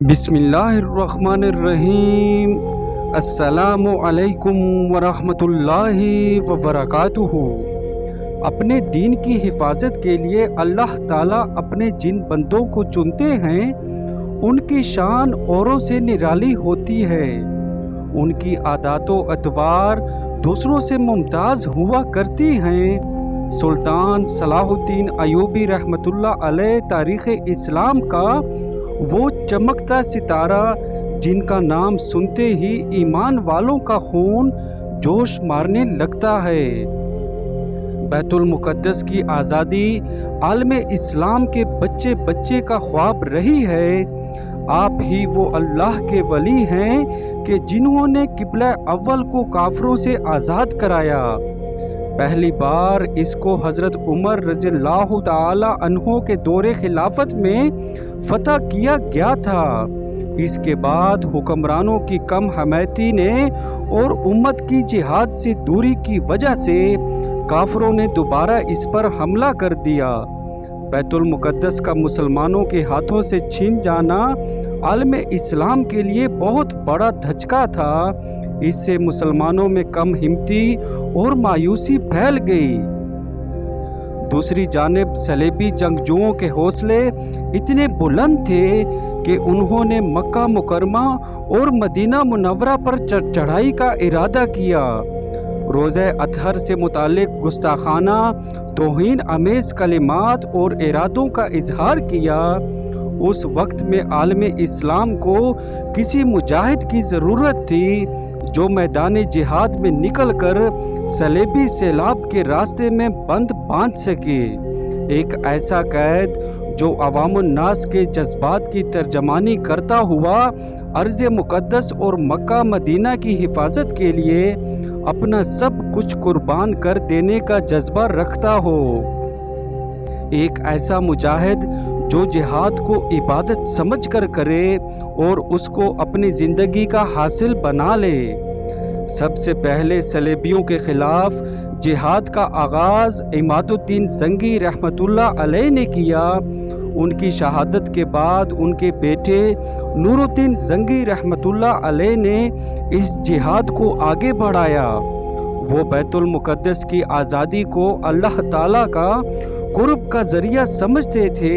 بسم اللہ الرحمن الرحیم۔ السلام علیکم ورحمۃ اللہ وبرکاتہ۔ اپنے دین کی حفاظت کے لیے اللہ تعالیٰ اپنے جن بندوں کو چنتے ہیں ان کی شان اوروں سے نرالی ہوتی ہے۔ ان کی عادات و اطوار دوسروں سے ممتاز ہوا کرتی ہیں۔ سلطان صلاح الدین ایوبی رحمۃ اللہ علیہ تاریخ اسلام کا وہ چمکتا ستارہ جن کا نام سنتے ہی ایمان والوں کا خون جوش مارنے لگتا ہے۔ بیت المقدس کی آزادی عالم اسلام کے بچے بچے کا خواب رہی ہے۔ آپ ہی وہ اللہ کے ولی ہیں کہ جنہوں نے قبلہ اول کو کافروں سے آزاد کرایا۔ پہلی بار اس کو حضرت عمر رضی اللہ تعالی عنہ کے دور خلافت میں فتح کیا گیا تھا۔ اس کے بعد حکمرانوں کی کم حمیتی نے اور امت کی جہاد سے دوری کی وجہ سے کافروں نے دوبارہ اس پر حملہ کر دیا۔ بیت المقدس کا مسلمانوں کے ہاتھوں سے چھن جانا عالم اسلام کے لیے بہت بڑا دھچکا تھا۔ اس سے مسلمانوں میں کم ہمتی اور مایوسی پھیل گئی۔ دوسری جانب صلیبی جنگجوؤں کے حوصلے اتنے بلند تھے کہ انہوں نے مکہ مکرمہ اور مدینہ منورہ پر چڑھائی کا ارادہ کیا۔ روزہ اطہر سے متعلق گستاخانہ توہین آمیز کلمات اور ارادوں کا اظہار کیا۔ اس وقت میں عالم اسلام کو کسی مجاہد کی ضرورت تھی جو میدان جہاد میں نکل کر صلیبی سیلاب کے راستے میں بند باندھ سکے۔ ایک ایسا قائد جو عوام الناس کے جذبات کی ترجمانی کرتا ہوا ارض مقدس اور مکہ مدینہ کی حفاظت کے لیے اپنا سب کچھ قربان کر دینے کا جذبہ رکھتا ہو۔ ایک ایسا مجاہد جو جہاد کو عبادت سمجھ کر کرے اور اس کو اپنی زندگی کا حاصل بنا لے۔ سب سے پہلے صلیبیوں کے خلاف جہاد کا آغاز عماد الدین زنگی رحمۃ اللہ علیہ نے کیا۔ ان کی شہادت کے بعد ان کے بیٹے نور الدین زنگی رحمۃ اللہ علیہ نے اس جہاد کو آگے بڑھایا۔ وہ بیت المقدس کی آزادی کو اللہ تعالیٰ کا قرب کا ذریعہ سمجھتے تھے۔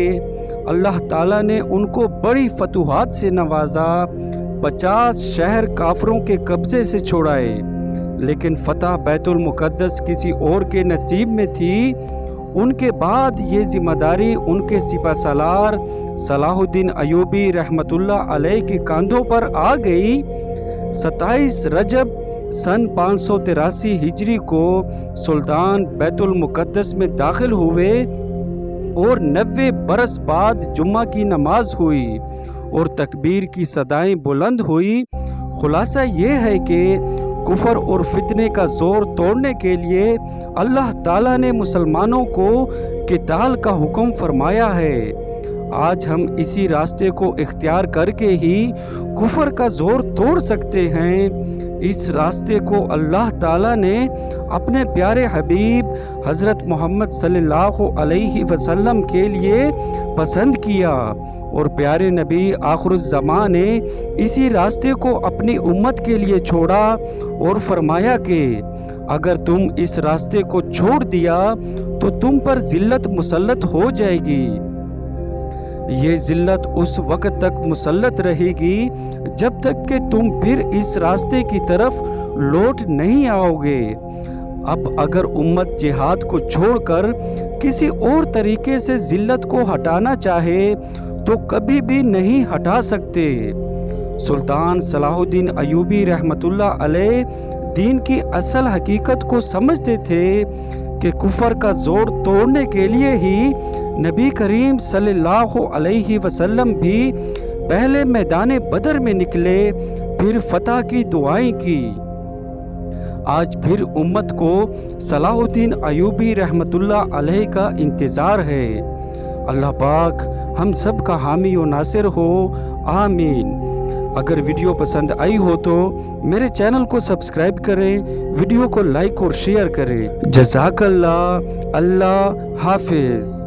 اللہ تعالیٰ نے ان کو بڑی فتوحات سے نوازا۔ 50 شہر کافروں کے قبضے سے چھڑائے، لیکن فتح بیت المقدس کسی اور کے نصیب میں تھی۔ ان کے بعد یہ ذمہ داری ان کے سپہ سالار صلاح الدین ایوبی رحمۃ اللہ علیہ کے کاندھوں پر آ گئی۔ 27 رجب سن 583 ہجری کو سلطان بیت المقدس میں داخل ہوئے اور 90 برس بعد جمعہ کی نماز ہوئی اور تکبیر کی صدائیں بلند ہوئی۔ خلاصہ یہ ہے کہ کفر اور فتنے کا زور توڑنے کے لیے اللہ تعالیٰ نے مسلمانوں کو قتال کا حکم فرمایا ہے۔ آج ہم اسی راستے کو اختیار کر کے ہی کفر کا زور توڑ سکتے ہیں۔ اس راستے کو اللہ تعالیٰ نے اپنے پیارے حبیب حضرت محمد صلی اللہ علیہ وسلم کے لیے پسند کیا، اور پیارے نبی آخر الزمان نے اسی راستے کو اپنی امت کے لیے چھوڑا اور فرمایا کہ اگر تم اس راستے کو چھوڑ دیا تو تم پر ذلت مسلط ہو جائے گی۔ یہ ذلت اس وقت تک مسلط رہے گی جب تک کہ تم پھر اس راستے کی طرف لوٹ نہیں آؤ گے۔ اب اگر امت جہاد کو چھوڑ کر کسی اور طریقے سے ذلت کو ہٹانا چاہے تو کبھی بھی نہیں ہٹا سکتے۔ سلطان صلاح الدین ایوبی رحمۃ اللہ علیہ دین کی اصل حقیقت کو سمجھتے تھے کہ کفر کا زور توڑنے کے لیے ہی نبی کریم صلی اللہ علیہ وسلم بھی پہلے میدان بدر میں نکلے، پھر فتح کی دعائیں کی۔ آج پھر امت کو صلاح الدین ایوبی رحمۃ اللہ علیہ کا انتظار ہے۔ اللہ پاک ہم سب کا حامی و ناصر ہو، آمین۔ اگر ویڈیو پسند آئی ہو تو میرے چینل کو سبسکرائب کریں، ویڈیو کو لائک اور شیئر کریں۔ جزاک اللہ، اللہ حافظ۔